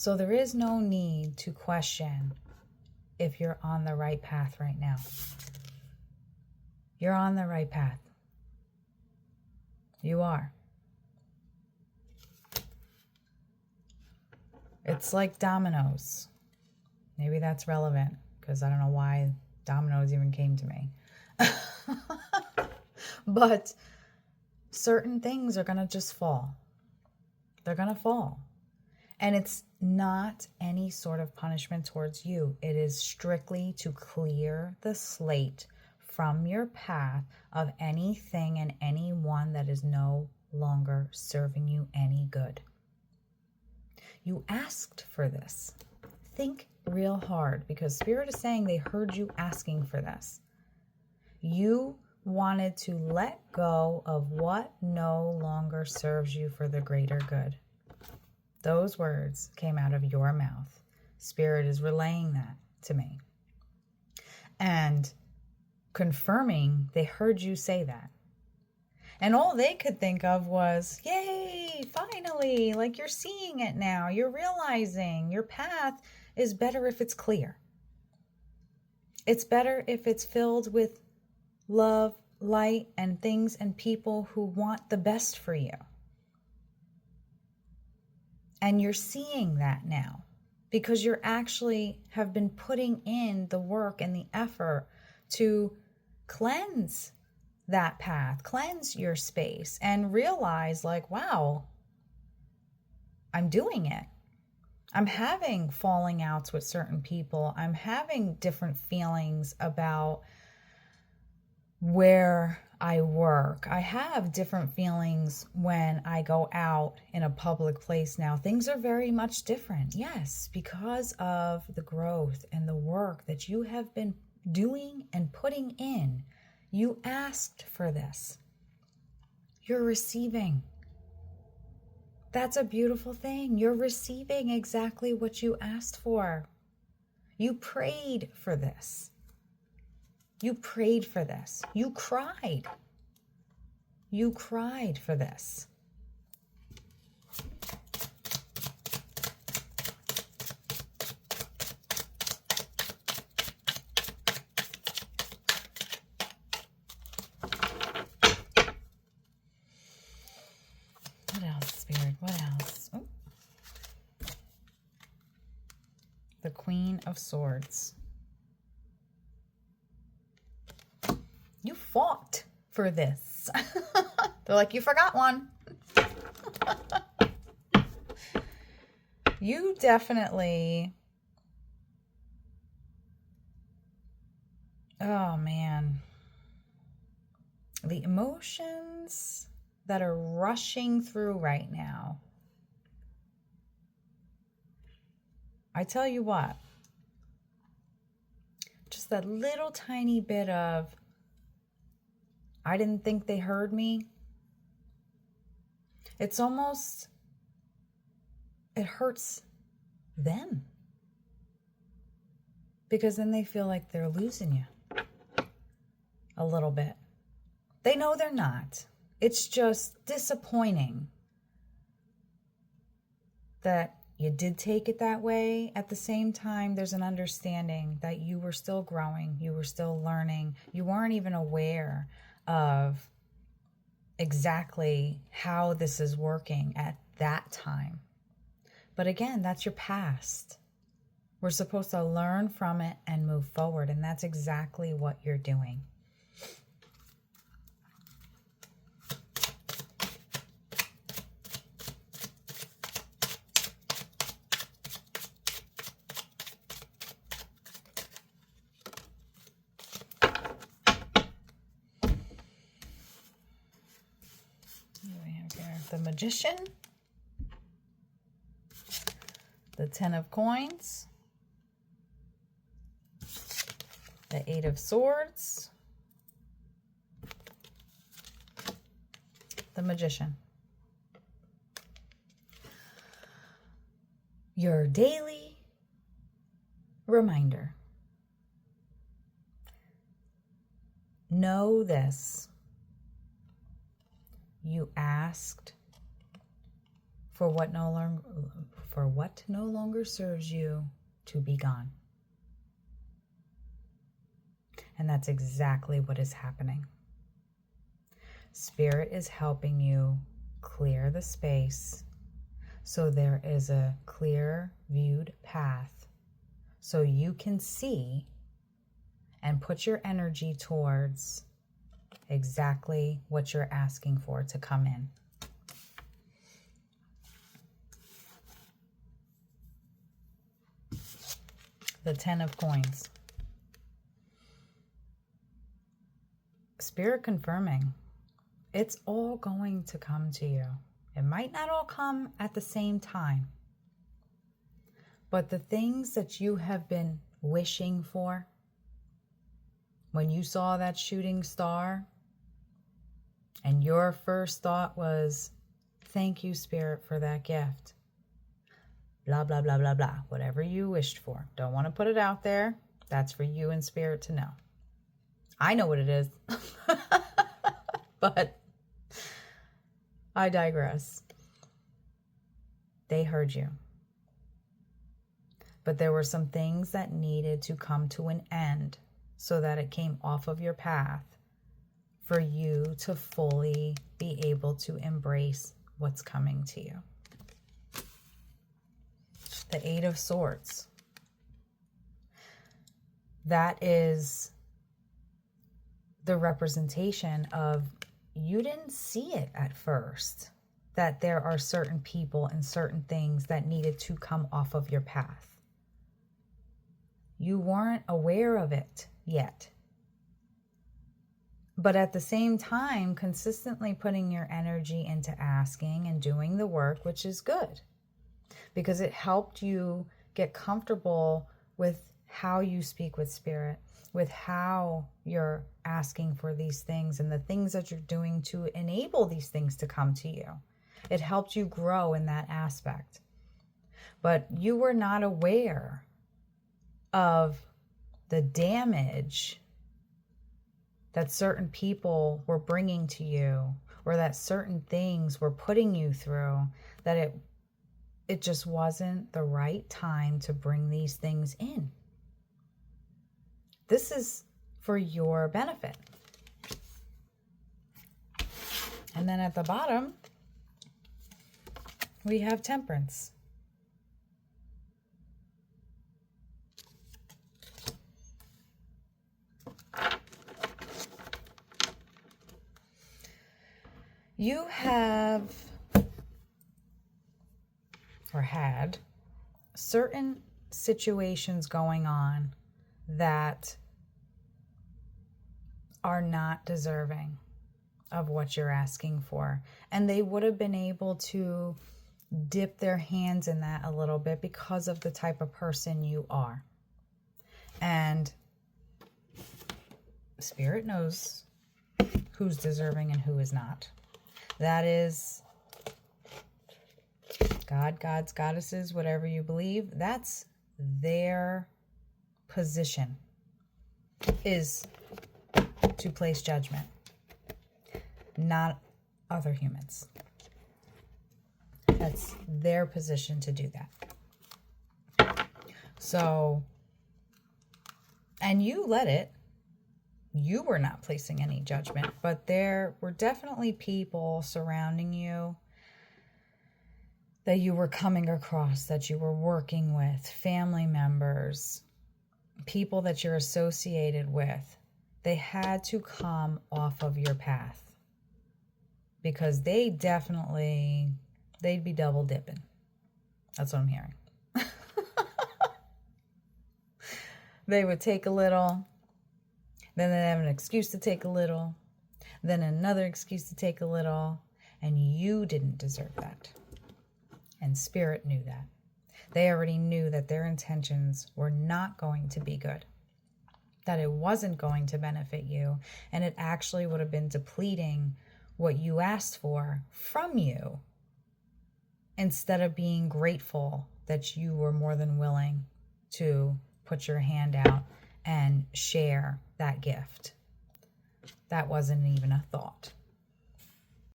So there is no need to question if you're on the right path right now. You're on the right path. You are. It's like dominoes. Maybe that's relevant because I don't know why dominoes even came to me. But certain things are going to just fall. They're going to fall. And it's not any sort of punishment towards you. It is strictly to clear the slate from your path of anything and anyone that is no longer serving you any good. You asked for this. Think real hard because Spirit is saying they heard you asking for this. You wanted to let go of what no longer serves you for the greater good. Those words came out of your mouth. Spirit is relaying that to me. And confirming they heard you say that. And all they could think of was, yay, finally, like you're seeing it now. You're realizing your path is better if it's clear. It's better if it's filled with love, light, and things and people who want the best for you. And you're seeing that now because you're actually have been putting in the work and the effort to cleanse that path, cleanse your space, and realize like, wow, I'm doing it. I'm having falling outs with certain people. I'm having different feelings about where I work. I have different feelings when I go out in a public place now. Things are very much different. Yes, because of the growth and the work that you have been doing and putting in. You asked for this. You're receiving. That's a beautiful thing. You're receiving exactly what you asked for. You prayed for this. You prayed for this. You cried. You cried for this. What else, Spirit? What else? Oh. The Queen of Swords. You fought for this. They're like, you forgot one. You definitely... Oh, man. The emotions that are rushing through right now. I tell you what. Just that little tiny bit of, I didn't think they heard me. It's almost, it hurts them. Because then they feel like they're losing you a little bit. They know they're not. It's just disappointing that you did take it that way. At the same time, there's an understanding that you were still growing. You were still learning. You weren't even aware of exactly how this is working at that time. But again, that's your past. We're supposed to learn from it and move forward. And that's exactly what you're doing. The Magician, the Ten of Coins, the Eight of Swords, the Magician. Your daily reminder. Know this. You asked for what no for what no longer serves you to be gone. And that's exactly what is happening. Spirit is helping you clear the space so there is a clear viewed path so you can see and put your energy towards exactly what you're asking for to come in. The 10 of Coins. Spirit confirming, it's all going to come to you. It might not all come at the same time, but the things that you have been wishing for, when you saw that shooting star and your first thought was, thank you, Spirit, for that gift. Blah, blah, blah, blah, blah. Whatever you wished for. Don't want to put it out there. That's for you and Spirit to know. I know what it is. But I digress. They heard you. But there were some things that needed to come to an end so that it came off of your path for you to fully be able to embrace what's coming to you. The 8 of Swords. That is the representation of you didn't see it at first, that there are certain people and certain things that needed to come off of your path. You weren't aware of it yet. But at the same time, consistently putting your energy into asking and doing the work, which is good, because it helped you get comfortable with how you speak with Spirit, with how you're asking for these things and the things that you're doing to enable these things to come to you. It helped you grow in that aspect. But you were not aware of the damage that certain people were bringing to you, or that certain things were putting you through, that it just wasn't the right time to bring these things in. This is for your benefit. And then at the bottom, we have Temperance. You have, or had, certain situations going on that are not deserving of what you're asking for. And they would have been able to dip their hands in that a little bit because of the type of person you are. And Spirit knows who's deserving and who is not. That is God, gods, goddesses, whatever you believe. That's their position, is to place judgment, not other humans. That's their position to do that. So, and you let it. You were not placing any judgment, but there were definitely people surrounding you that you were coming across, that you were working with, family members, people that you're associated with. They had to come off of your path because they'd be double dipping. That's what I'm hearing. They would take a little, then they'd have an excuse to take a little, then another excuse to take a little, and you didn't deserve that. And Spirit knew that. They already knew that their intentions were not going to be good, that it wasn't going to benefit you, and it actually would have been depleting what you asked for from you, instead of being grateful that you were more than willing to put your hand out and share that gift. That wasn't even a thought.